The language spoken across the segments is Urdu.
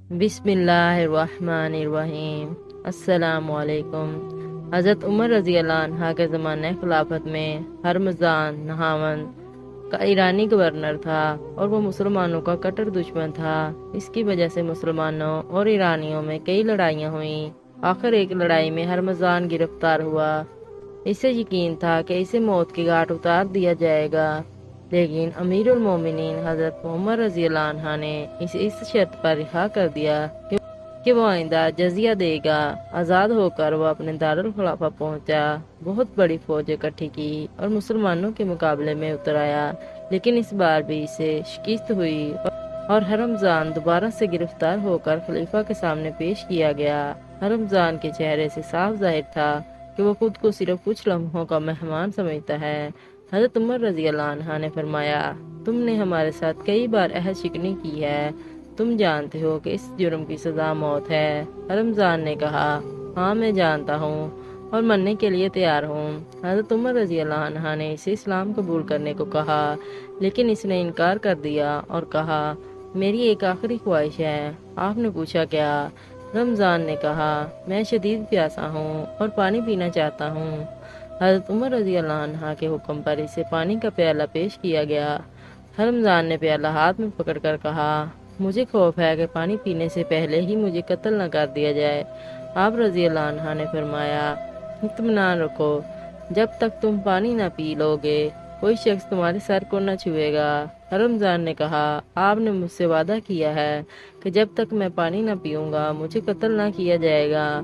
بسم اللہ الرحمن الرحیم۔ السلام علیکم۔ حضرت عمر رضی اللہ عنہ کے زمانہ خلافت میں ہرمزان نہاون کا ایرانی گورنر تھا اور وہ مسلمانوں کا کٹر دشمن تھا۔ اس کی وجہ سے مسلمانوں اور ایرانیوں میں کئی لڑائیاں ہوئیں۔ آخر ایک لڑائی میں ہرمزان گرفتار ہوا۔ اسے یقین تھا کہ اسے موت کے گھاٹ اتار دیا جائے گا، لیکن امیر المومنین حضرت عمر رضی اللہ عنہ نے اسے اس شرط پر رہا کر دیا کہ وہ آئندہ جزیہ دے گا۔ آزاد ہو کر وہ اپنے دارالخلافہ پہنچا، بہت بڑی فوج اکٹھی کی اور مسلمانوں کے مقابلے میں اتر آیا، لیکن اس بار بھی اسے شکست ہوئی اور ہرمزان دوبارہ سے گرفتار ہو کر خلیفہ کے سامنے پیش کیا گیا۔ ہرمزان کے چہرے سے صاف ظاہر تھا کہ وہ خود کو صرف کچھ لمحوں کا مہمان سمجھتا ہے۔ حضرت عمر رضی اللہ عنہ نے فرمایا، تم نے ہمارے ساتھ کئی بار عہد شکنی کی ہے، تم جانتے ہو کہ اس جرم کی سزا موت ہے۔ ہرمزان نے کہا، ہاں میں جانتا ہوں اور مننے کے لیے تیار ہوں۔ حضرت عمر رضی اللہ عنہ نے اسے اسلام قبول کرنے کو کہا، لیکن اس نے انکار کر دیا اور کہا، میری ایک آخری خواہش ہے۔ آپ نے پوچھا کیا؟ رمضان نے کہا، میں شدید پیاسا ہوں اور پانی پینا چاہتا ہوں۔ حضرت عمر رضی اللہ عنہ کے حکم پر اسے پانی کا پیالہ پیش کیا گیا۔ رمضان نے پیالہ ہاتھ میں پکڑ کر کہا، مجھے خوف ہے کہ پانی پینے سے پہلے ہی مجھے قتل نہ کر دیا جائے۔ آپ رضی اللہ عنہ نے فرمایا، اطمینان رکھو، جب تک تم پانی نہ پی لو گے کوئی شخص تمہارے سر کو نہ چھوئے گا۔ رمضان نے کہا، آپ نے مجھ سے وعدہ کیا ہے کہ جب تک میں پانی نہ پیوں گا مجھے قتل نہ کیا جائے گا،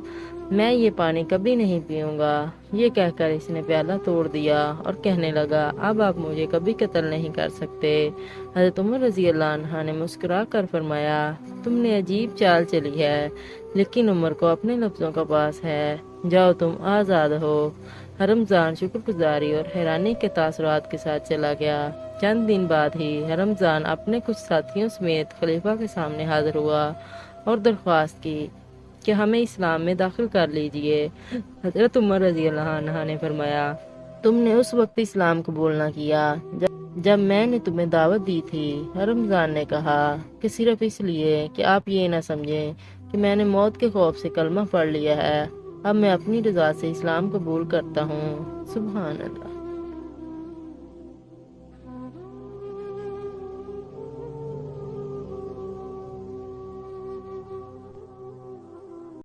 میں یہ پانی کبھی نہیں پیوں گا۔ یہ کہہ کر اس نے پیالہ توڑ دیا اور کہنے لگا، اب آپ مجھے کبھی قتل نہیں کر سکتے۔ حضرت عمر رضی اللہ عنہ نے مسکرا کر فرمایا، تم نے عجیب چال چلی ہے، لیکن عمر کو اپنے لفظوں کا پاس ہے، جاؤ تم آزاد ہو۔ رمضان شکر گزاری اور حیرانی کے تاثرات کے ساتھ چلا گیا۔ چند دن بعد ہی رمضان اپنے کچھ ساتھیوں سمیت خلیفہ کے سامنے حاضر ہوا اور درخواست کی کہ ہمیں اسلام میں داخل کر لیجئے۔ حضرت عمر رضی اللہ عنہ نے فرمایا، تم نے اس وقت اسلام قبول نہ کیا جب میں نے تمہیں دعوت دی تھی۔ رمضان نے کہا کہ صرف اس لیے کہ آپ یہ نہ سمجھیں کہ میں نے موت کے خوف سے کلمہ پڑھ لیا ہے، اب میں اپنی رضا سے اسلام قبول کرتا ہوں۔ سبحان اللہ۔